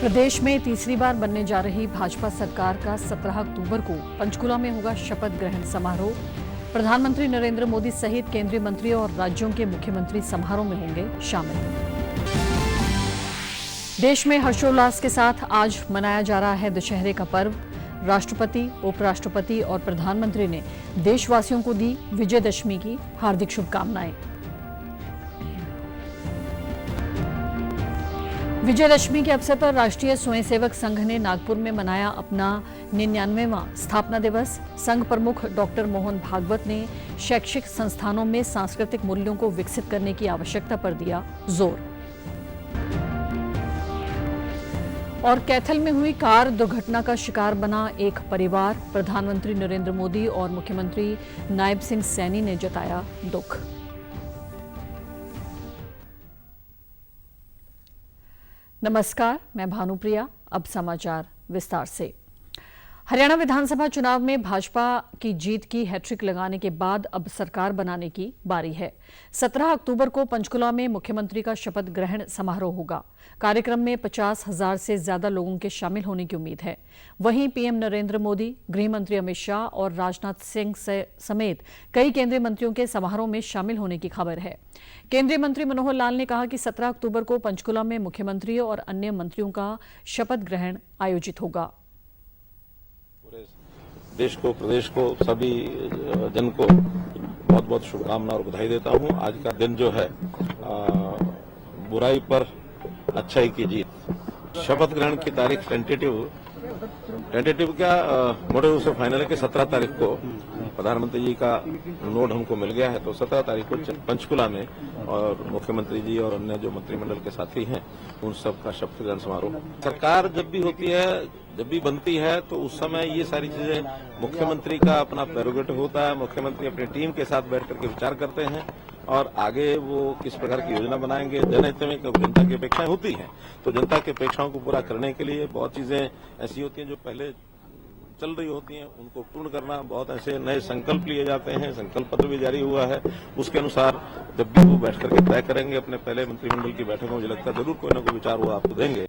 प्रदेश में तीसरी बार बनने जा रही भाजपा सरकार का 17 अक्टूबर को पंचकुला में होगा शपथ ग्रहण समारोह। प्रधानमंत्री नरेंद्र मोदी सहित केंद्रीय मंत्री और राज्यों के मुख्यमंत्री समारोह में होंगे शामिल। देश में हर्षोल्लास के साथ आज मनाया जा रहा है दशहरे का पर्व। राष्ट्रपति, उपराष्ट्रपति और प्रधानमंत्री ने देशवासियों को दी विजयदशमी की हार्दिक शुभकामनाएं। विजयदशमी के अवसर पर राष्ट्रीय स्वयंसेवक संघ ने नागपुर में मनाया अपना 99वां स्थापना दिवस। संघ प्रमुख डॉक्टर मोहन भागवत ने शैक्षिक संस्थानों में सांस्कृतिक मूल्यों को विकसित करने की आवश्यकता पर दिया जोर। और कैथल में हुई कार दुर्घटना का शिकार बना एक परिवार। प्रधानमंत्री नरेंद्र मोदी और मुख्यमंत्री नायब सिंह सैनी ने जताया दुख। नमस्कार, मैं भानुप्रिया। अब समाचार विस्तार से। हरियाणा विधानसभा चुनाव में भाजपा की जीत की हैट्रिक लगाने के बाद अब सरकार बनाने की बारी है। 17 अक्टूबर को पंचकुला में मुख्यमंत्री का शपथ ग्रहण समारोह होगा। कार्यक्रम में 50,000 से ज्यादा लोगों के शामिल होने की उम्मीद है। वहीं पीएम नरेंद्र मोदी, गृह मंत्री अमित शाह और राजनाथ सिंह समेत कई केंद्रीय मंत्रियों के समारोह में शामिल होने की खबर है। केंद्रीय मंत्री मनोहर लाल ने कहा कि 17 अक्टूबर को पंचकुला में मुख्यमंत्री और अन्य मंत्रियों का शपथ ग्रहण आयोजित होगा। देश को, प्रदेश को, सभी जन को बहुत बहुत शुभकामना और बधाई देता हूं। आज का दिन जो है बुराई पर अच्छाई की जीत। शपथ ग्रहण की तारीख टेंटेटिव क्या मोटे रूप से फाइनल है कि 17 तारीख को प्रधानमंत्री जी का नोट हमको मिल गया है, तो 17 तारीख को पंचकुला में और मुख्यमंत्री जी और अन्य जो मंत्रिमंडल के साथी हैं उन सब का शपथ ग्रहण समारोह। सरकार जब भी होती है, जब भी बनती है, तो उस समय ये सारी चीजें मुख्यमंत्री का अपना प्रेरोगेटिव होता है। मुख्यमंत्री अपनी टीम के साथ बैठ करके विचार करते हैं और आगे वो किस प्रकार की योजना बनाएंगे। जनहित में जनता की अपेक्षाएं होती हैं, तो जनता की अपेक्षाओं को पूरा करने के लिए बहुत चीजें ऐसी होती हैं जो पहले चल रही होती हैं, उनको पूर्ण करना। बहुत ऐसे नए संकल्प लिए जाते हैं, संकल्प पत्र भी जारी हुआ है। उसके अनुसार जब भी वो बैठ करके तय करेंगे अपने पहले मंत्रिमंडल की बैठक में, मुझे लगता है जरूर कोई ना कोई विचार वो आपको देंगे।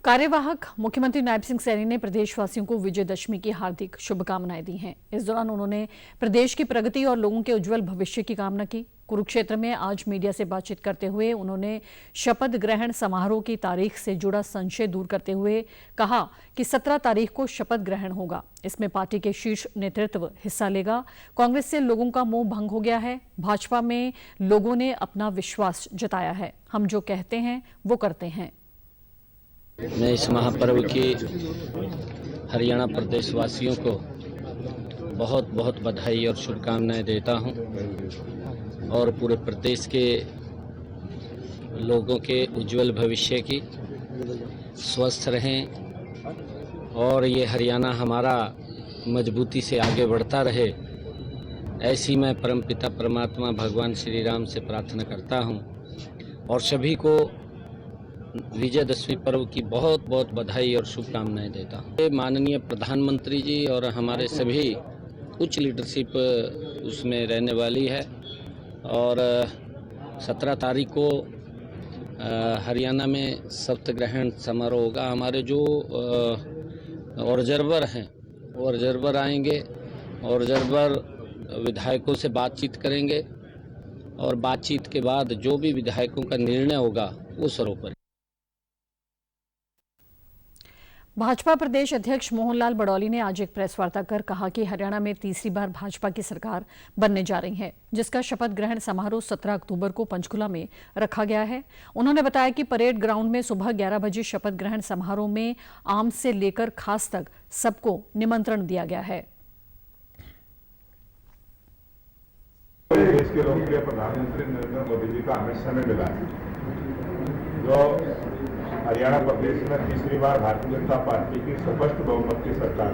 कार्यवाहक मुख्यमंत्री नायब सिंह सैनी ने प्रदेशवासियों को विजयदशमी की हार्दिक शुभकामनाएं दी हैं। इस दौरान उन्होंने प्रदेश की प्रगति और लोगों के उज्जवल भविष्य की कामना की। कुरुक्षेत्र में आज मीडिया से बातचीत करते हुए उन्होंने शपथ ग्रहण समारोह की तारीख से जुड़ा संशय दूर करते हुए कहा कि 17 तारीख को शपथ ग्रहण होगा। इसमें पार्टी के शीर्ष नेतृत्व हिस्सा लेगा। कांग्रेस से लोगों का मोह भंग हो गया है। भाजपा में लोगों ने अपना विश्वास जताया है। हम जो कहते हैं वो करते हैं। मैं इस महापर्व की हरियाणा प्रदेशवासियों को बहुत बहुत बधाई और शुभकामनाएं देता हूं और पूरे प्रदेश के लोगों के उज्जवल भविष्य की, स्वस्थ रहें और ये हरियाणा हमारा मजबूती से आगे बढ़ता रहे, ऐसी मैं परमपिता परमात्मा भगवान श्री राम से प्रार्थना करता हूं और सभी को विजयदशमी पर्व की बहुत बहुत बधाई और शुभकामनाएं देता हूँ। माननीय प्रधानमंत्री जी और हमारे सभी उच्च लीडरशिप उसमें रहने वाली है और 17 तारीख को हरियाणा में शपथ ग्रहण समारोह होगा। हमारे जो ऑब्जर्वर हैं वो ऑब्जर्वर आएंगे, ऑब्जर्वर विधायकों से बातचीत करेंगे और बातचीत के बाद जो भी विधायकों का निर्णय होगा वो सर्वोपरि। भाजपा प्रदेश अध्यक्ष मोहनलाल बड़ौली ने आज एक प्रेस वार्ता कर कहा कि हरियाणा में तीसरी बार भाजपा की सरकार बनने जा रही है, जिसका शपथ ग्रहण समारोह 17 अक्टूबर को पंचकुला में रखा गया है। उन्होंने बताया कि परेड ग्राउंड में सुबह 11 बजे शपथ ग्रहण समारोह में आम से लेकर खास तक सबको निमंत्रण दिया गया है। देश के लोकप्रिय प्रधानमंत्री नरेंद्र मोदी जी का हमें समय मिला है, जो हरियाणा प्रदेश में तीसरी बार भारतीय जनता पार्टी की स्पष्ट बहुमत की सरकार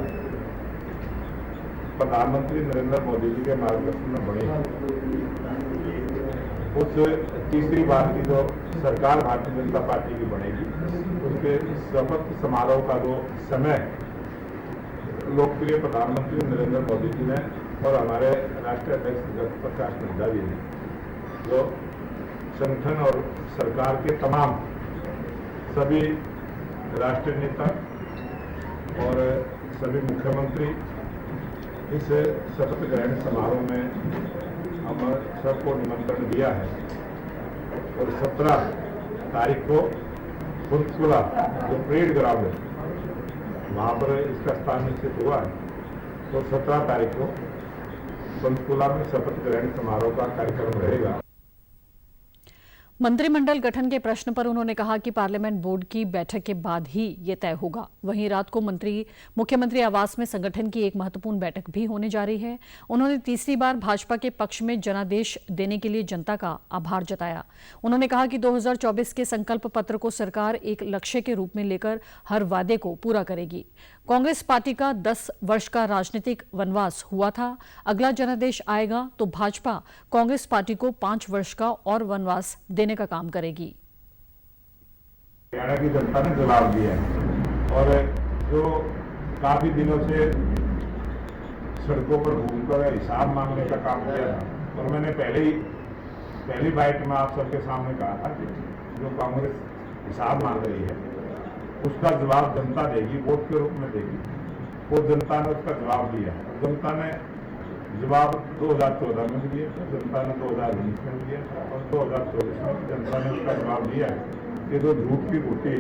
प्रधानमंत्री नरेंद्र मोदी जी के मार्गदर्शन में बनी है। उस तीसरी बार की जो सरकार भारतीय जनता पार्टी की बनेगी, उसके शपथ समारोह का जो समय लोकप्रिय प्रधानमंत्री नरेंद्र मोदी जी ने और हमारे राष्ट्रीय अध्यक्ष जगत प्रकाश नड्डा जी ने जो संगठन और सरकार के तमाम सभी राष्ट्रीय नेता और सभी मुख्यमंत्री इस शपथ ग्रहण समारोह में हम सबको निमंत्रण दिया है और 17 तारीख को पंचकुला जो परेड ग्राउंड है वहाँ पर इसका स्थान निश्चित हुआ है। तो 17 तारीख को पंचकुला में शपथ ग्रहण समारोह का कार्यक्रम रहेगा। मंत्रिमंडल गठन के प्रश्न पर उन्होंने कहा कि पार्लियामेंट बोर्ड की बैठक के बाद ही ये तय होगा। वहीं रात को मुख्यमंत्री आवास में संगठन की एक महत्वपूर्ण बैठक भी होने जा रही है। उन्होंने तीसरी बार भाजपा के पक्ष में जनादेश देने के लिए जनता का आभार जताया। उन्होंने कहा कि 2024 के संकल्प पत्र को सरकार एक लक्ष्य के रूप में लेकर हर वादे को पूरा करेगी। कांग्रेस पार्टी का 10 वर्ष का राजनीतिक वनवास हुआ था। अगला जनादेश आएगा तो भाजपा कांग्रेस पार्टी को 5 वर्ष का और वनवास देने का काम करेगी। हरियाणा की जनता ने जवाब दिया है और जो काफी दिनों से सड़कों पर घूमकर हिसाब मांगने का काम किया था और मैंने पहली बाइट में आप सबके सामने कहा था कि जो कांग्रेस हिसाब मांग रही है उसका जवाब जनता देगी, वोट के रूप में देगी। वो जनता ने उसका जवाब दिया। जनता ने जवाब 2014 में भी दिया था, जनता ने 2019 में दिया था और 2024 में जनता ने उसका जवाब दिया है कि जो झूठ की बूटी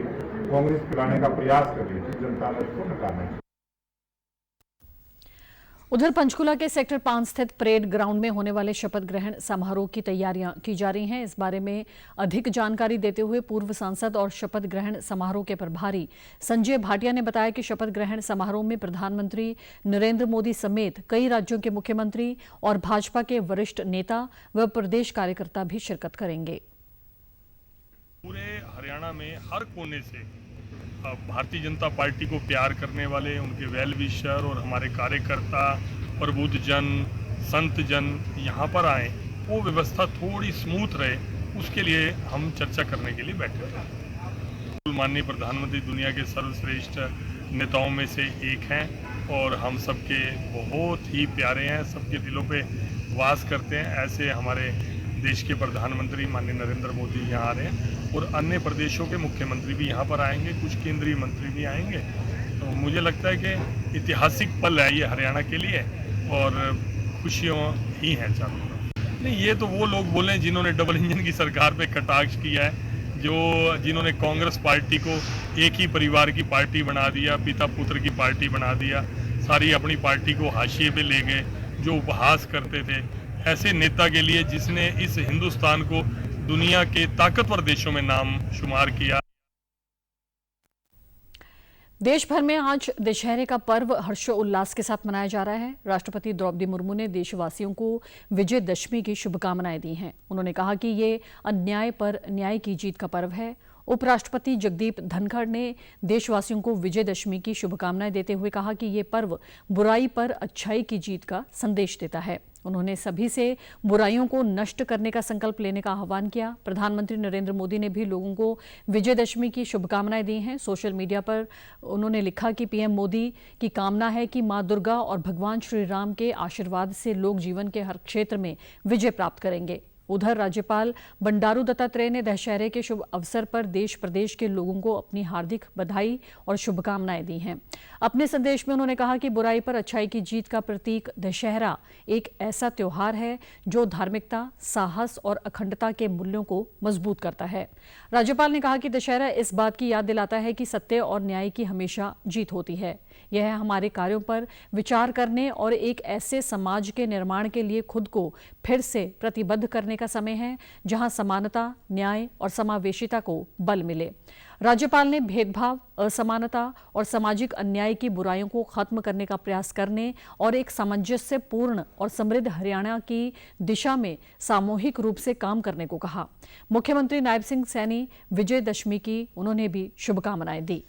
कांग्रेस पिलाने का प्रयास कर रही थी, जनता ने उसको नकारना है। उधर पंचकुला के सेक्टर 5 स्थित परेड ग्राउंड में होने वाले शपथ ग्रहण समारोह की तैयारियां की जा रही हैं। इस बारे में अधिक जानकारी देते हुए पूर्व सांसद और शपथ ग्रहण समारोह के प्रभारी संजय भाटिया ने बताया कि शपथ ग्रहण समारोह में प्रधानमंत्री नरेंद्र मोदी समेत कई राज्यों के मुख्यमंत्री और भाजपा के वरिष्ठ नेता व प्रदेश कार्यकर्ता भी शिरकत करेंगे। पूरे हरियाणा में हर कोने से भारतीय जनता पार्टी को प्यार करने वाले उनके वेल विशर और हमारे कार्यकर्ता प्रबुद्ध जन संत जन यहाँ पर आए, वो व्यवस्था थोड़ी स्मूथ रहे, उसके लिए हम चर्चा करने के लिए बैठे थे। माननीय प्रधानमंत्री दुनिया के सर्वश्रेष्ठ नेताओं में से एक हैं और हम सबके बहुत ही प्यारे हैं, सबके दिलों पे वास करते हैं। ऐसे हमारे देश के प्रधानमंत्री माननीय नरेंद्र मोदी यहाँ आ रहे हैं और अन्य प्रदेशों के मुख्यमंत्री भी यहाँ पर आएंगे, कुछ केंद्रीय मंत्री भी आएंगे। तो मुझे लगता है कि ऐतिहासिक पल है ये हरियाणा के लिए और खुशियों ही हैं चारों तरफ। नहीं, ये तो वो लोग बोले जिन्होंने डबल इंजन की सरकार पे कटाक्ष किया है, जिन्होंने कांग्रेस पार्टी को एक ही परिवार की पार्टी बना दिया, पिता पुत्र की पार्टी बना दिया, सारी अपनी पार्टी को हाशिए पे ले गए, जो उपहास करते थे। ऐसे नेता के लिए जिसने इस हिंदुस्तान को दुनिया के ताकतवर देशों में नाम शुमार किया। देश भर में आज दशहरे का पर्व हर्षोल्लास के साथ मनाया जा रहा है। राष्ट्रपति द्रौपदी मुर्मू ने देशवासियों को विजयदशमी की शुभकामनाएं दी हैं। उन्होंने कहा कि ये अन्याय पर न्याय की जीत का पर्व है। उपराष्ट्रपति जगदीप धनखड़ ने देशवासियों को विजयदशमी की शुभकामनाएं देते हुए कहा कि ये पर्व बुराई पर अच्छाई की जीत का संदेश देता है। उन्होंने सभी से बुराइयों को नष्ट करने का संकल्प लेने का आह्वान किया। प्रधानमंत्री नरेंद्र मोदी ने भी लोगों को विजयदशमी की शुभकामनाएं दी हैं। सोशल मीडिया पर उन्होंने लिखा कि पीएम मोदी की कामना है कि मां दुर्गा और भगवान श्री राम के आशीर्वाद से लोग जीवन के हर क्षेत्र में विजय प्राप्त करेंगे। उधर राज्यपाल बंडारू दत्तात्रेय ने दशहरे के शुभ अवसर पर देश प्रदेश के लोगों को अपनी हार्दिक बधाई और शुभकामनाएं दी हैं। अपने संदेश में उन्होंने कहा कि बुराई पर अच्छाई की जीत का प्रतीक दशहरा एक ऐसा त्योहार है जो धार्मिकता, साहस और अखंडता के मूल्यों को मजबूत करता है। राज्यपाल ने कहा कि दशहरा इस बात की याद दिलाता है कि सत्य और न्याय की हमेशा जीत होती है। यह हमारे कार्यों पर विचार करने और एक ऐसे समाज के निर्माण के लिए खुद को फिर से प्रतिबद्ध करने का समय है जहां समानता, न्याय और समावेशिता को बल मिले। राज्यपाल ने भेदभाव, असमानता और सामाजिक अन्याय की बुराइयों को खत्म करने का प्रयास करने और एक सामंजस्यपूर्ण और समृद्ध हरियाणा की दिशा में सामूहिक रूप से काम करने को कहा। मुख्यमंत्री नायब सिंह सैनी विजयदशमी की उन्होंने भी शुभकामनाएं दी।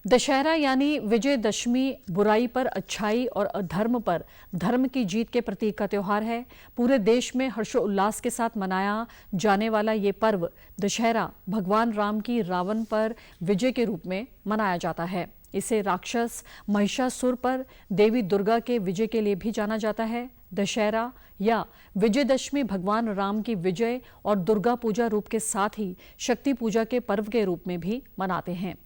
दशहरा यानी विजयदशमी बुराई पर अच्छाई और अधर्म पर धर्म की जीत के प्रतीक का त्योहार है। पूरे देश में हर्षोल्लास के साथ मनाया जाने वाला ये पर्व दशहरा भगवान राम की रावण पर विजय के रूप में मनाया जाता है। इसे राक्षस महिषासुर पर देवी दुर्गा के विजय के लिए भी जाना जाता है। दशहरा या विजयदशमी भगवान राम की विजय और दुर्गा पूजा रूप के साथ ही शक्ति पूजा के पर्व के रूप में भी मनाते हैं।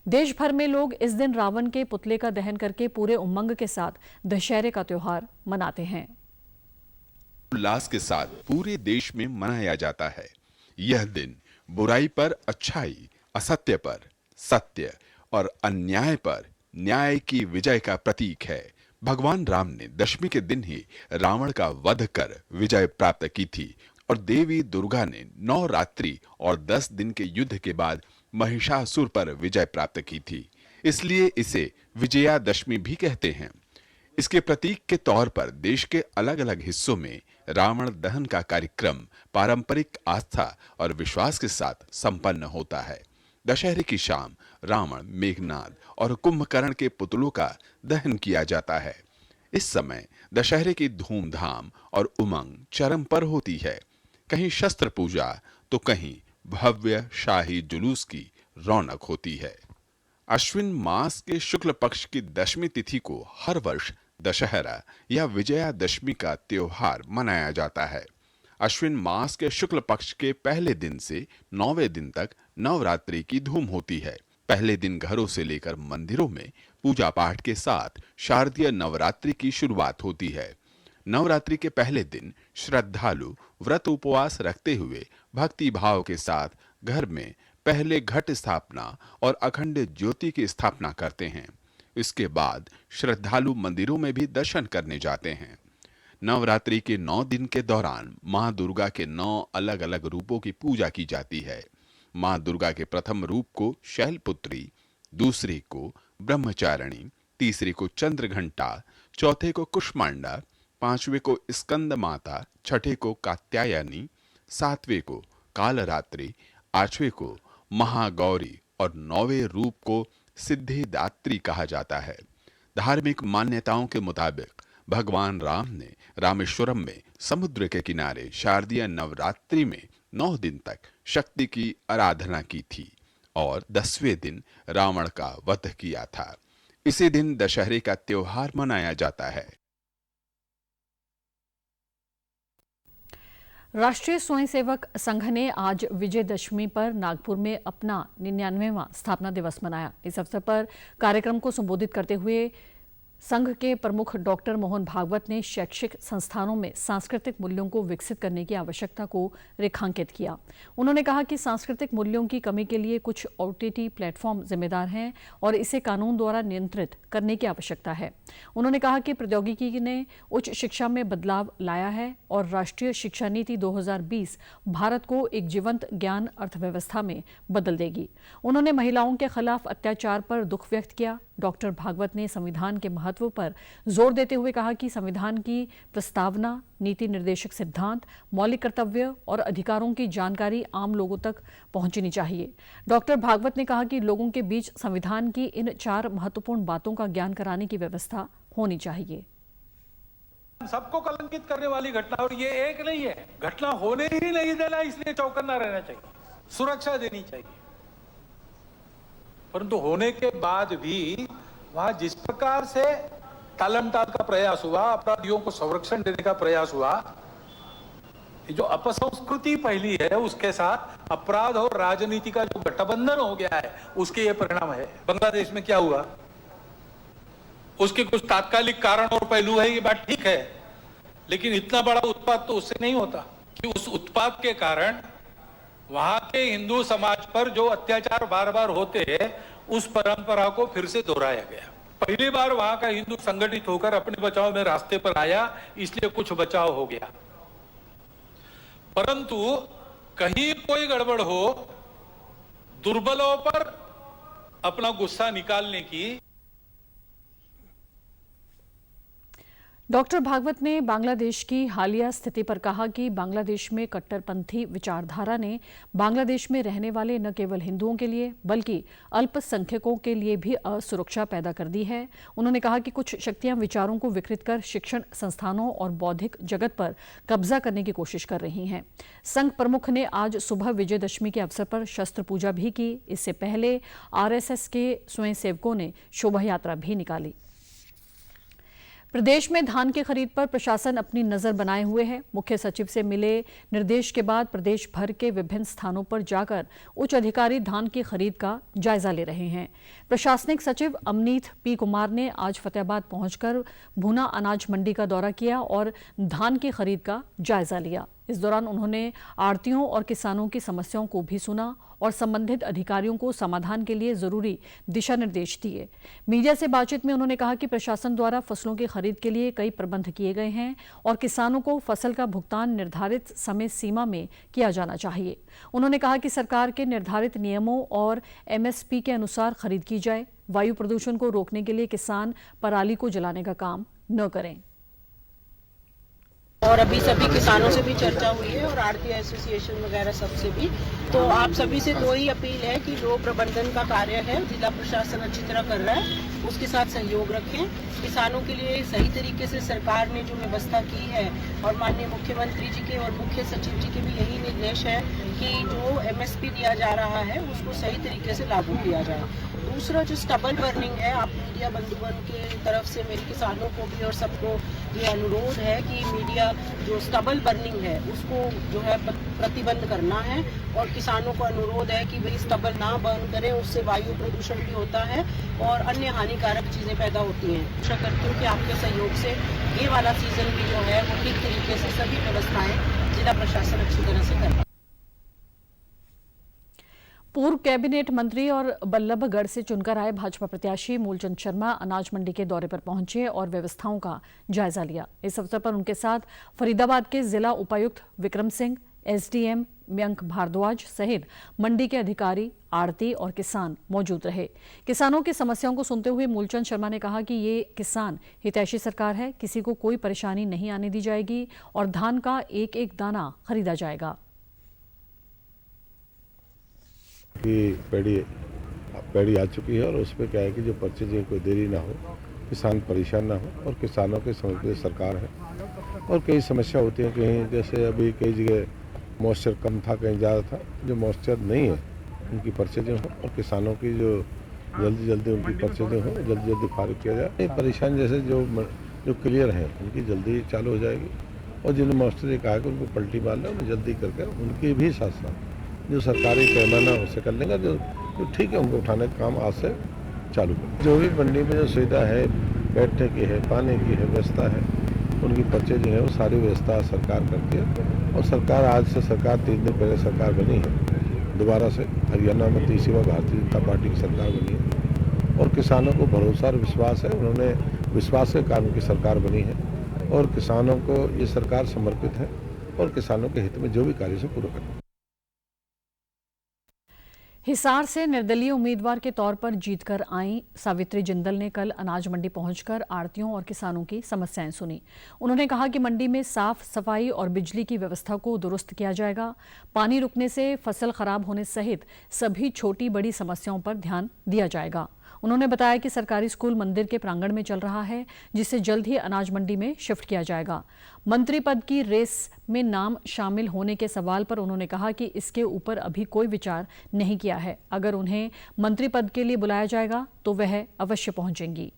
देश भर में लोग इस दिन रावण के पुतले का दहन करके पूरे उमंग के साथ दशहरे का त्योहार मनाते हैं। उल्लास के साथ पूरे देश में मनाया जाता है। यह दिन बुराई पर अच्छाई, असत्य पर सत्य और अन्याय पर न्याय की विजय का प्रतीक है। भगवान राम ने दशमी के दिन ही रावण का वध कर विजय प्राप्त की थी और देवी दुर्गा ने 9 रात्रि और 10 दिन के युद्ध के बाद महिषासुर पर विजय प्राप्त की थी। इसलिए इसे विजयादशमी भी कहते हैं। इसके प्रतीक के तौर पर देश के अलग अलग हिस्सों में रावण दहन का कार्यक्रम पारंपरिक आस्था और विश्वास के साथ संपन्न होता है। दशहरे की शाम रावण, मेघनाद और कुंभकर्ण के पुतलों का दहन किया जाता है। इस समय दशहरे की धूमधाम और उमंग चरम पर होती है। कहीं शस्त्र पूजा तो कहीं भव्य शाही जुलूस की रौनक होती है। अश्विन मास के शुक्ल पक्ष की दशमी तिथि को हर वर्ष दशहरा या विजयादशमी का त्योहार मनाया जाता है। अश्विन मास के शुक्ल पक्ष के पहले दिन से 9वें दिन तक नवरात्रि की धूम होती है। पहले दिन घरों से लेकर मंदिरों में पूजा पाठ के साथ शारदीय नवरात्रि की शुरुआत होती है। नवरात्रि के पहले दिन श्रद्धालु व्रत उपवास रखते हुए भक्ति भाव के साथ घर में पहले घट स्थापना और अखंड ज्योति की स्थापना करते हैं। इसके बाद श्रद्धालु मंदिरों में भी दर्शन करने जाते हैं। नवरात्रि के 9 दिन के दौरान मां दुर्गा के 9 अलग अलग रूपों की पूजा की जाती है। मां दुर्गा के प्रथम रूप को शैलपुत्री, दूसरे को ब्रह्मचारिणी, तीसरे को चंद्रघंटा, चौथे को कुष्मांडा, पांचवे को स्कंद माता, छठे को कात्यायनी, सातवें को कालरात्रि, आठवें को महागौरी और 9वें रूप को सिद्धिदात्री कहा जाता है। धार्मिक मान्यताओं के मुताबिक भगवान राम ने रामेश्वरम में समुद्र के किनारे शारदीय नवरात्रि में 9 दिन तक शक्ति की आराधना की थी और 10वें दिन रावण का वध किया था। इसी दिन दशहरे का त्योहार मनाया जाता है। राष्ट्रीय स्वयंसेवक संघ ने आज विजयदशमी पर नागपुर में अपना 99वां स्थापना दिवस मनाया। इस अवसर पर कार्यक्रम को संबोधित करते हुए संघ के प्रमुख डॉक्टर मोहन भागवत ने शैक्षिक संस्थानों में सांस्कृतिक मूल्यों को विकसित करने की आवश्यकता को रेखांकित किया। उन्होंने कहा कि सांस्कृतिक मूल्यों की कमी के लिए कुछ OTT प्लेटफॉर्म जिम्मेदार हैं और इसे कानून द्वारा नियंत्रित करने की आवश्यकता है। उन्होंने कहा कि प्रौद्योगिकी ने उच्च शिक्षा में बदलाव लाया है और राष्ट्रीय शिक्षा नीति 2020 भारत को एक जीवंत ज्ञान अर्थव्यवस्था में बदल देगी। उन्होंने महिलाओं के खिलाफ अत्याचार पर दुख व्यक्त किया। डॉक्टर भागवत ने संविधान के महत्व पर जोर देते हुए कहा कि संविधान की प्रस्तावना, नीति निर्देशक सिद्धांत, मौलिक कर्तव्य और अधिकारों की जानकारी आम लोगों तक पहुंचनी चाहिए। डॉक्टर भागवत ने कहा कि लोगों के बीच संविधान की इन 4 महत्वपूर्ण बातों का ज्ञान कराने की व्यवस्था होनी चाहिए। सबको कलंकित करने वाली घटना, और ये एक नहीं है, घटना होने ही नहीं देना, इसलिए चौकन्ना रहना चाहिए, सुरक्षा देनी चाहिए। परंतु होने के बाद भी वहां जिस प्रकार से टालमटाल का प्रयास हुआ, अपराधियों को संरक्षण देने का प्रयास हुआ, जो अपसंस्कृति फैली है उसके साथ अपराध और राजनीति का जो गठबंधन हो गया है, उसके ये परिणाम है। बांग्लादेश में क्या हुआ, उसके कुछ तात्कालिक कारण और पहलू है, ये बात ठीक है, लेकिन इतना बड़ा उत्पात तो उससे नहीं होता कि उस उत्पात के कारण वहां के हिंदू समाज पर जो अत्याचार बार बार होते हैं, उस परंपरा को फिर से दोहराया गया। पहली बार वहां का हिंदू संगठित होकर अपने बचाव में रास्ते पर आया, इसलिए कुछ बचाव हो गया। परंतु कहीं कोई गड़बड़ हो, दुर्बलों पर अपना गुस्सा निकालने की। डॉक्टर भागवत ने बांग्लादेश की हालिया स्थिति पर कहा कि बांग्लादेश में कट्टरपंथी विचारधारा ने बांग्लादेश में रहने वाले न केवल हिंदुओं के लिए बल्कि अल्पसंख्यकों के लिए भी असुरक्षा पैदा कर दी है। उन्होंने कहा कि कुछ शक्तियां विचारों को विकृत कर शिक्षण संस्थानों और बौद्धिक जगत पर कब्जा करने की कोशिश कर रही हैं। संघ प्रमुख ने आज सुबह विजयदशमी के अवसर पर शस्त्र पूजा भी की। इससे पहले RSS के स्वयंसेवकों ने शोभा यात्रा भी निकाली। प्रदेश में धान की खरीद पर प्रशासन अपनी नजर बनाए हुए है। मुख्य सचिव से मिले निर्देश के बाद प्रदेश भर के विभिन्न स्थानों पर जाकर उच्च अधिकारी धान की खरीद का जायजा ले रहे हैं। प्रशासनिक सचिव अमनीत पी कुमार ने आज फतेहाबाद पहुंचकर भूना अनाज मंडी का दौरा किया और धान की खरीद का जायजा लिया। इस दौरान उन्होंने आढ़तियों और किसानों की समस्याओं को भी सुना और संबंधित अधिकारियों को समाधान के लिए जरूरी दिशा निर्देश दिए। मीडिया से बातचीत में उन्होंने कहा कि प्रशासन द्वारा फसलों की खरीद के लिए कई प्रबंध किए गए हैं और किसानों को फसल का भुगतान निर्धारित समय सीमा में किया जाना चाहिए। उन्होंने कहा कि सरकार के निर्धारित नियमों और एमएसपी के अनुसार खरीद की जाए। वायु प्रदूषण को रोकने के लिए किसान पराली को जलाने का काम न करें। और अभी सभी किसानों से भी चर्चा हुई है और आढ़ती एसोसिएशन वगैरह सबसे भी। तो आप सभी से दो ही अपील है कि जो प्रबंधन का कार्य है जिला प्रशासन अच्छी तरह कर रहा है, उसके साथ सहयोग रखें। किसानों के लिए सही तरीके से सरकार ने जो व्यवस्था की है और माननीय मुख्यमंत्री जी के और मुख्य सचिव जी के भी यही निर्देश है कि जो एमएसपी दिया जा रहा है उसको सही तरीके से लागू किया जाए। दूसरा जो स्टबल बर्निंग है, आप मीडिया बंधुगण के तरफ से मेरे किसानों को भी और सबको ये अनुरोध है कि मीडिया जो स्टबल बर्निंग है उसको जो है प्रतिबंध करना है और किसानों को अनुरोध है कि भाई स्टबल ना बर्न करें, उससे वायु प्रदूषण भी होता है और अन्य हानिकारक चीज़ें पैदा होती हैं। आशा करती हूँ कि आपके सहयोग से ये वाला सीजन भी जो है वो ठीक तरीके से सभी व्यवस्थाएं जिला प्रशासन अच्छी तरह से कर। पूर्व कैबिनेट मंत्री और बल्लभगढ़ से चुनकर आए भाजपा प्रत्याशी मूलचंद शर्मा अनाज मंडी के दौरे पर पहुंचे और व्यवस्थाओं का जायजा लिया। इस अवसर पर उनके साथ फरीदाबाद के जिला उपायुक्त विक्रम सिंह, एसडीएम मयंक भारद्वाज सहित मंडी के अधिकारी, आढ़ती और किसान मौजूद रहे। किसानों की समस्याओं को सुनते हुए मूलचंद शर्मा ने कहा कि ये किसान हितैषी सरकार है, किसी को कोई परेशानी नहीं आने दी जाएगी और धान का एक एक दाना खरीदा जाएगा। कि पैड़ी आ चुकी है और उसमें क्या है कि जो परचेज में कोई देरी ना हो, किसान परेशान ना हो और किसानों के समझ में सरकार है। और कई समस्या होती है, कहीं जैसे अभी कई जगह मॉइस्चर कम था, कहीं ज़्यादा था। जो मॉइस्चर नहीं है उनकी परचेजें हो और किसानों की जो जल्दी उनकी परचेजें हो, जल्दी फारिग किया जाए। ये परेशान जैसे जो क्लियर हैं उनकी जल्दी चालू हो जाएगी और जिन्होंने मॉइस्चर ने कहा कि उनको पलटी मार लें, उन्हें जल्दी करके उनके भी साथ साथ जो सरकारी पैमाना उससे कर लेंगे, जो ठीक है उनको उठाने का काम आज से चालू करें। जो भी मंडी में जो सुविधा है, बैठने की है, पानी की है, व्यवस्था है, उनकी पर्चे जो है वो सारी व्यवस्था सरकार करती है। और सरकार आज से 3 दिन पहले सरकार बनी है, दोबारा से हरियाणा में तीसरी बार भारतीय जनता पार्टी की सरकार बनी है और किसानों को भरोसा और विश्वास है। उन्होंने विश्वास के कारण की सरकार बनी है और किसानों को ये सरकार समर्पित है और किसानों के हित में जो भी कार्य से पूरा करें। हिसार से निर्दलीय उम्मीदवार के तौर पर जीतकर आई सावित्री जिंदल ने कल अनाज मंडी पहुंचकर आढ़तियों और किसानों की समस्याएं सुनी। उन्होंने कहा कि मंडी में साफ सफाई और बिजली की व्यवस्था को दुरुस्त किया जाएगा। पानी रुकने से फसल खराब होने सहित सभी छोटी बड़ी समस्याओं पर ध्यान दिया जाएगा। उन्होंने बताया कि सरकारी स्कूल मंदिर के प्रांगण में चल रहा है, जिसे जल्द ही अनाज मंडी में शिफ्ट किया जाएगा। मंत्री पद की रेस में नाम शामिल होने के सवाल पर उन्होंने कहा कि इसके ऊपर अभी कोई विचार नहीं किया है। अगर उन्हें मंत्री पद के लिए बुलाया जाएगा तो वह अवश्य पहुंचेंगी।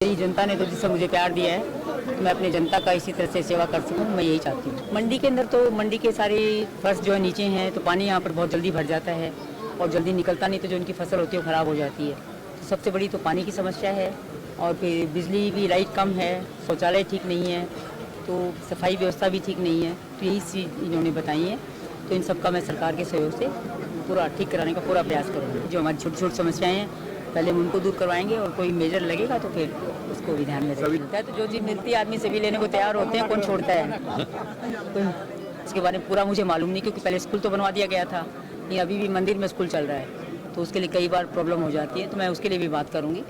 मेरी जनता ने तो जिससे मुझे प्यार दिया है, मैं अपनी जनता का इसी तरह से सेवा कर सकूं, मैं यही चाहती हूँ। मंडी के अंदर तो मंडी के सारे फर्श जो है नीचे हैं, तो पानी यहाँ पर बहुत जल्दी भर जाता है और जल्दी निकलता नहीं, तो जो उनकी फसल होती है वो ख़राब हो जाती है। तो सबसे बड़ी तो पानी की समस्या है और फिर बिजली की लाइट कम है, शौचालय ठीक नहीं है, तो सफाई व्यवस्था भी ठीक नहीं है। तो यही चीज़ इन्होंने बताई है। तो इन सब का मैं सरकार के सहयोग से पूरा ठीक कराने का पूरा प्रयास करूँगी। जो हमारी छोटी छोटी समस्याएँ हैं पहले हम उनको दूर करवाएंगे और कोई मेजर लगेगा तो फिर उसको भी ध्यान में रखना है। तो जो चीज़ मिलती है आदमी सभी लेने को तैयार होते हैं, कौन छोड़ता है। इसके बारे में पूरा मुझे मालूम नहीं, क्योंकि पहले स्कूल तो बनवा दिया गया था, ये अभी भी मंदिर में स्कूल चल रहा है, तो उसके लिए कई बार प्रॉब्लम हो जाती है, तो मैं उसके लिए भी बात करूंगी।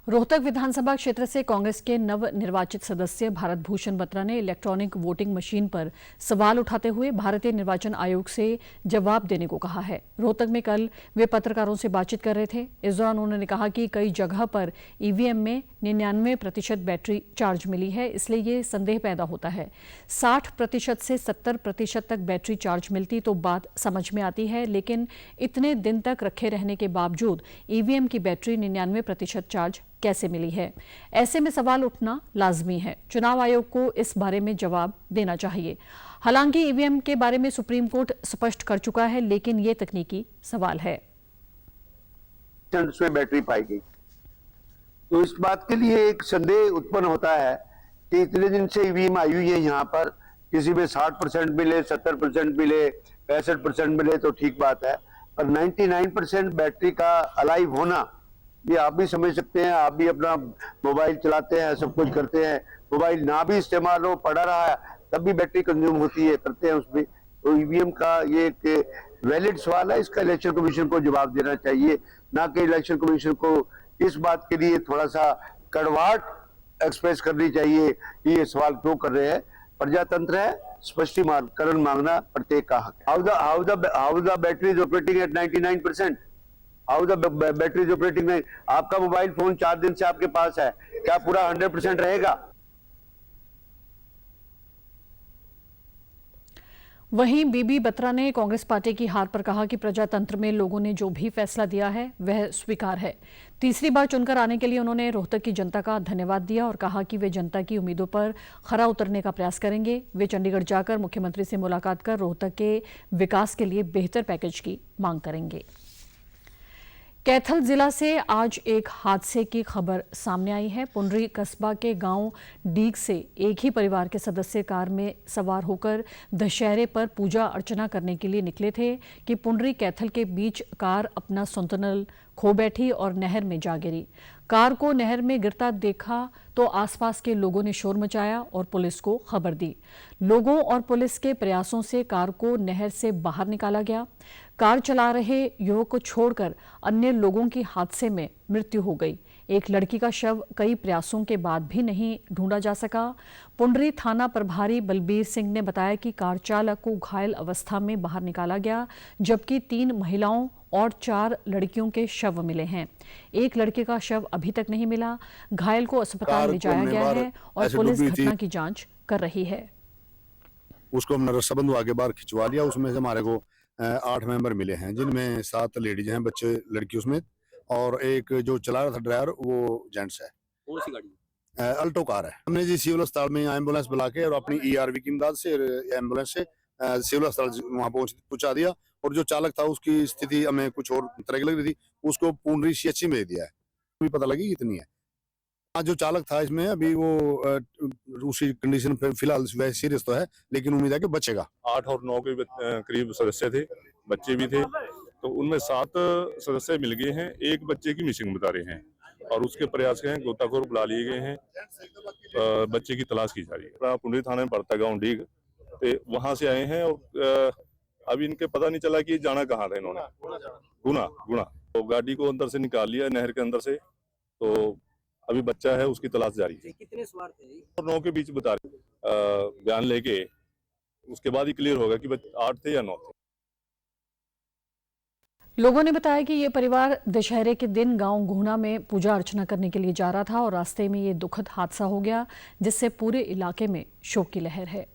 रोहतक विधानसभा क्षेत्र से कांग्रेस के नव निर्वाचित सदस्य भारत भूषण बत्रा ने इलेक्ट्रॉनिक वोटिंग मशीन पर सवाल उठाते हुए भारतीय निर्वाचन आयोग से जवाब देने को कहा है। रोहतक में कल वे पत्रकारों से बातचीत कर रहे थे। इस दौरान उन्होंने कहा कि कई जगह पर ईवीएम में 99% बैटरी चार्ज मिली है, इसलिए ये संदेह पैदा होता है। 60% से 70% तक बैटरी चार्ज मिलती तो बात समझ में आती है, लेकिन इतने दिन तक रखे रहने के बावजूद ईवीएम की बैटरी 99% चार्ज कैसे मिली है? ऐसे में सवाल उठना लाजमी है। चुनाव आयोग को इस बारे में जवाब देना चाहिए। हालांकि ईवीएम के बारे में सुप्रीम कोर्ट स्पष्ट कर चुका है, लेकिन ये तकनीकी सवाल है। उसमें बैटरी पाई गई तो इस बात के लिए एक संदेह उत्पन्न होता है कि इतने दिन से ईवीएम आई हुई है, यहाँ पर किसी में 60% मिले, 70% मिले, 65% मिले तो ठीक बात है, पर 99% बैटरी का अलाइव होना ये आप भी समझ सकते हैं। आप भी अपना मोबाइल चलाते हैं, सब कुछ करते हैं, मोबाइल ना भी इस्तेमाल हो, पड़ा रहा है तब भी बैटरी कंज्यूम होती है, करते हैं उसमें। तो ईवीएम का ये एक वैलिड सवाल है, इसका इलेक्शन कमीशन को जवाब देना चाहिए, ना कि इलेक्शन कमीशन को इस बात के लिए थोड़ा सा कड़वाहट एक्सप्रेस करनी चाहिए कि ये सवाल क्यों कर रहे हैं। प्रजातंत्र है, स्पष्टीकरण मांगना प्रत्येक का हक है। How the battery is operating eight 99%? How the battery is operating? आपका मोबाइल फोन 4 दिन से आपके पास है, क्या पूरा 100% रहेगा? वहीं बीबी बत्रा ने कांग्रेस पार्टी की हार पर कहा कि प्रजातंत्र में लोगों ने जो भी फैसला दिया है वह स्वीकार है। तीसरी बार चुनकर आने के लिए उन्होंने रोहतक की जनता का धन्यवाद दिया और कहा कि वे जनता की उम्मीदों पर खरा उतरने का प्रयास करेंगे। वे चंडीगढ़ जाकर मुख्यमंत्री से मुलाकात कर रोहतक के विकास के लिए बेहतर पैकेज की मांग करेंगे। कैथल जिला से आज एक हादसे की खबर सामने आई है। पुंडरी कस्बा के गांव डीग से एक ही परिवार के सदस्य कार में सवार होकर दशहरे पर पूजा अर्चना करने के लिए निकले थे कि पुंडरी कैथल के बीच कार अपना संतुलन खो बैठी और नहर में जा गिरी। कार को नहर में गिरता देखा तो आसपास के लोगों ने शोर मचाया और पुलिस को खबर दी। लोगों और पुलिस के प्रयासों से कार को नहर से बाहर निकाला गया। कार चला रहे युवक को छोड़कर अन्य लोगों की हादसे में मृत्यु हो गई। एक लड़की का शव कई प्रयासों के बाद भी नहीं ढूंढा जा सका। पुंडरी थाना प्रभारी बलबीर सिंह ने बताया कि कार चालक को घायल अवस्था में बाहर निकाला गया, जबकि 3 महिलाओं और 4 लड़कियों के शव मिले हैं। एक लड़के का शव अभी तक नहीं मिला। घायल को अस्पताल ले जाया गया है और पुलिस घटना की जांच कर रही है। उसको हमने रस्साबंद आगे बाहर खिंचवा लिया। उसमें से हमारे को 8 मेंबर मिले हैं, जिनमें 7 लेडीज हैं, बच्चे लड़की उसमें, और एक जो चला रहा था ड्राइवर वो जेंट्स है। कौन सी गाड़ी? अल्टो कार है। हमने जी सिविल अस्पताल में एम्बुलेंस बुला के और अपनी ERV की इमदाद से एम्बुलेंस से सिविल अस्पताल वहां पहुंचा दिया, और जो चालक था उसकी स्थिति हमें कुछ और तरह की लग रही थी, उसको पुंडरी CHC में दे दिया है। अभी पता लगी इतनी है। जो चालक था इसमें अभी वो उसी कंडीशन पे फिलहाल वैसे सीरियस तो है, लेकिन उम्मीद है कि बचेगा। 8 और 9 के करीब सदस्य थे, बच्चे भी थे, तो उनमें 7 सदस्य मिल गए हैं। एक बच्चे की मिसिंग बता रहे हैं और उसके प्रयास हैं, गोताखोर बुला लिए गए हैं, बच्चे की तलाश की जा रही है। पुंडरी थाने में पड़ता गाँव डीग, तो वहां से आए हैं और अभी इनके पता नहीं चला कि जाना कहाँ था इन्होंने। गुना तो गाड़ी को अंदर से निकाल लिया नहर के अंदर से, तो अभी बच्चा है, उसकी तलाश जारी है। कितने सवार थे? और 9 के बीच बता रहे, बयान लेके उसके बाद ही क्लियर होगा कि 8 थे या 9 थे। लोगों ने बताया कि ये परिवार दशहरे के दिन गांव घूना में पूजा अर्चना करने के लिए जा रहा था और रास्ते में ये दुखद हादसा हो गया, जिससे पूरे इलाके में शोक की लहर है।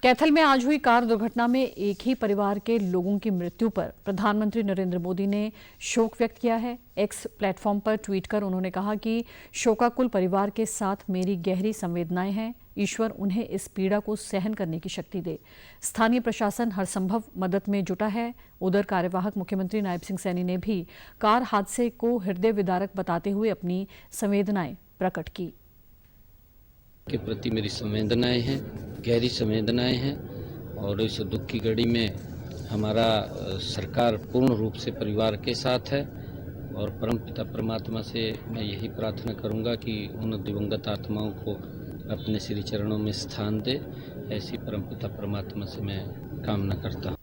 कैथल में आज हुई कार दुर्घटना में एक ही परिवार के लोगों की मृत्यु पर प्रधानमंत्री नरेंद्र मोदी ने शोक व्यक्त किया है। एक्स प्लेटफॉर्म पर ट्वीट कर उन्होंने कहा कि शोकाकुल परिवार के साथ मेरी गहरी संवेदनाएं हैं। ईश्वर उन्हें इस पीड़ा को सहन करने की शक्ति दे। स्थानीय प्रशासन हर संभव मदद में जुटा है। उधर कार्यवाहक मुख्यमंत्री नायब सिंह सैनी ने भी कार हादसे को हृदय विदारक बताते हुए अपनी संवेदनाएं प्रकट की। के प्रति मेरी संवेदनाएं हैं, गहरी संवेदनाएं हैं, और इस दुख की घड़ी में हमारा सरकार पूर्ण रूप से परिवार के साथ है। और परमपिता परमात्मा से मैं यही प्रार्थना करूंगा कि उन दिवंगत आत्माओं को अपने श्री चरणों में स्थान दे। ऐसी परमपिता परमात्मा से मैं कामना करता हूं।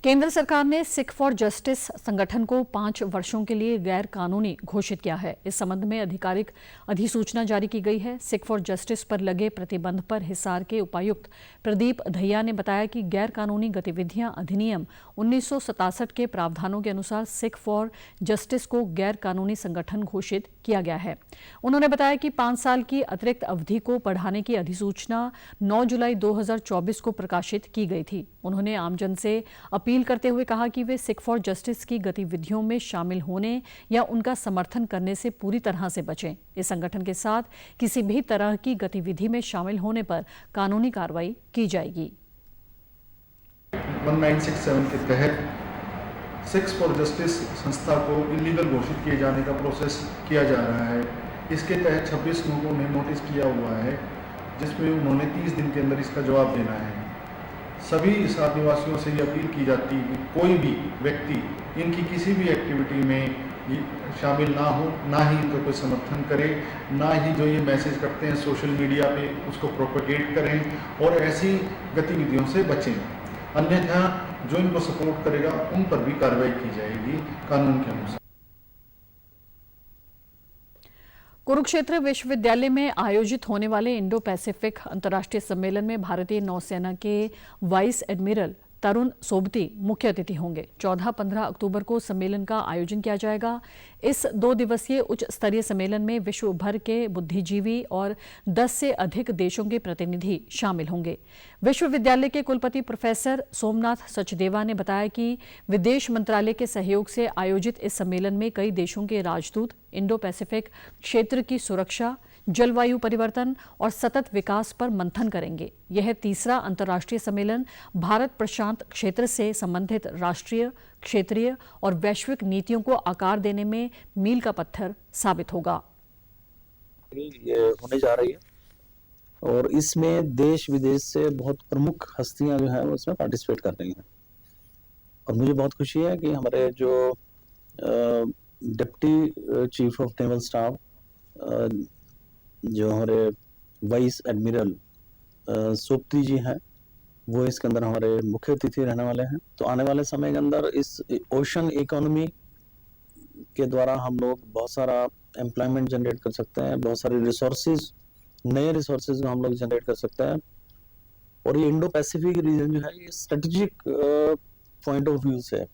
केंद्र सरकार ने सिख फॉर जस्टिस संगठन को 5 वर्षों के लिए गैर कानूनी घोषित किया है। इस संबंध में आधिकारिक अधिसूचना जारी की गई है। सिख फॉर जस्टिस पर लगे प्रतिबंध पर हिसार के उपायुक्त प्रदीप दहिया ने बताया कि गैर कानूनी गतिविधियां अधिनियम 1967 के प्रावधानों के अनुसार सिख फॉर जस्टिस को गैर कानूनी संगठन घोषित किया गया है। उन्होंने बताया कि 5 साल की अतिरिक्त अवधि को बढ़ाने की अधिसूचना 9 जुलाई 2024 को प्रकाशित की गई थी। उन्होंने आमजन से अपील करते हुए कहा कि वे सिख फॉर जस्टिस की गतिविधियों में शामिल होने या उनका समर्थन करने से पूरी तरह से बचें। इस संगठन के साथ किसी भी तरह की गतिविधि में शामिल होने पर कानूनी कार्रवाई की जाएगी। 1967 के तहत सिख फॉर जस्टिस संस्था को इलीगल घोषित किए जाने का प्रोसेस किया जा रहा है। इसके तहत 26 लोगों ने नोटिस किया हुआ है, जिसमें उन्होंने 30 दिन के अंदर इसका जवाब देना है। सभी इस आदिवासियों से ये अपील की जाती है कि कोई भी व्यक्ति इनकी किसी भी एक्टिविटी में शामिल ना हो, ना ही इनका कोई समर्थन करे, ना ही जो ये मैसेज करते हैं सोशल मीडिया पे उसको प्रोपेगेट करें और ऐसी गतिविधियों से बचें। अन्यथा जो इनको सपोर्ट करेगा उन पर भी कार्रवाई की जाएगी कानून के अनुसार। कुरुक्षेत्र विश्वविद्यालय में आयोजित होने वाले इंडो पैसिफिक अंतर्राष्ट्रीय सम्मेलन में भारतीय नौसेना के वाइस एडमिरल तरुण सोबती मुख्य अतिथि होंगे। 14-15 अक्टूबर को सम्मेलन का आयोजन किया जाएगा। इस 2 दिवसीय उच्च स्तरीय सम्मेलन में विश्व भर के बुद्धिजीवी और 10 से अधिक देशों के प्रतिनिधि शामिल होंगे। विश्वविद्यालय के कुलपति प्रोफेसर सोमनाथ सचदेवा ने बताया कि विदेश मंत्रालय के सहयोग से आयोजित इस सम्मेलन में कई देशों के राजदूत इंडो पैसिफिक क्षेत्र की सुरक्षा, जलवायु परिवर्तन और सतत विकास पर मंथन करेंगे। यह तीसरा अंतर्राष्ट्रीय सम्मेलन भारत प्रशांत क्षेत्र से संबंधित राष्ट्रीय, क्षेत्रीय और वैश्विक नीतियों को आकार देने में मील का पत्थर साबित होगा। ये होने जा रही है और इसमें देश विदेश से बहुत प्रमुख हस्तियां जो है उसमें पार्टिसिपेट कर रही हैं और मुझे बहुत खुशी है कि हमारे जो deputy chief of naval staff जो हमारे वाइस एडमिरल सोबती जी हैं वो इसके अंदर हमारे मुख्य अतिथि रहने वाले हैं। तो आने वाले समय के अंदर इस ओशन इकोनॉमी के द्वारा हम लोग बहुत सारा एम्प्लॉयमेंट जनरेट कर सकते हैं, बहुत सारे रिसोर्सेज, नए रिसोर्सेज को हम लोग जनरेट कर सकते हैं और ये इंडो पैसिफिक रीजन जो है ये स्ट्रेटेजिक पॉइंट ऑफ व्यू से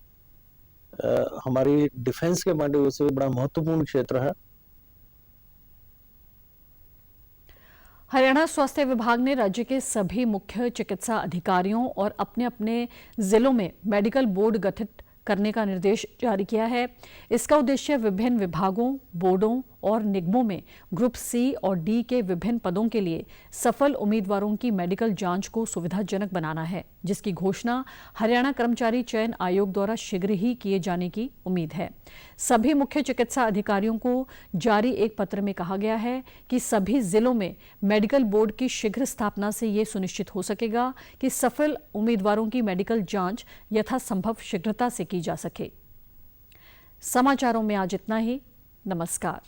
हमारी डिफेंस के पॉइंट ऑफ व्यू से बड़ा महत्वपूर्ण क्षेत्र है। हरियाणा स्वास्थ्य विभाग ने राज्य के सभी मुख्य चिकित्सा अधिकारियों और अपने अपने जिलों में मेडिकल बोर्ड गठित करने का निर्देश जारी किया है। इसका उद्देश्य विभिन्न विभागों, बोर्डों और निगमों में ग्रुप सी और डी के विभिन्न पदों के लिए सफल उम्मीदवारों की मेडिकल जांच को सुविधाजनक बनाना है, जिसकी घोषणा हरियाणा कर्मचारी चयन आयोग द्वारा शीघ्र ही किए जाने की उम्मीद है। सभी मुख्य चिकित्सा अधिकारियों को जारी एक पत्र में कहा गया है कि सभी जिलों में मेडिकल बोर्ड की शीघ्र स्थापना से ये सुनिश्चित हो सकेगा कि सफल उम्मीदवारों की मेडिकल जांच यथासंभव शीघ्रता से की जा सके। समाचारों में आज इतना ही। नमस्कार।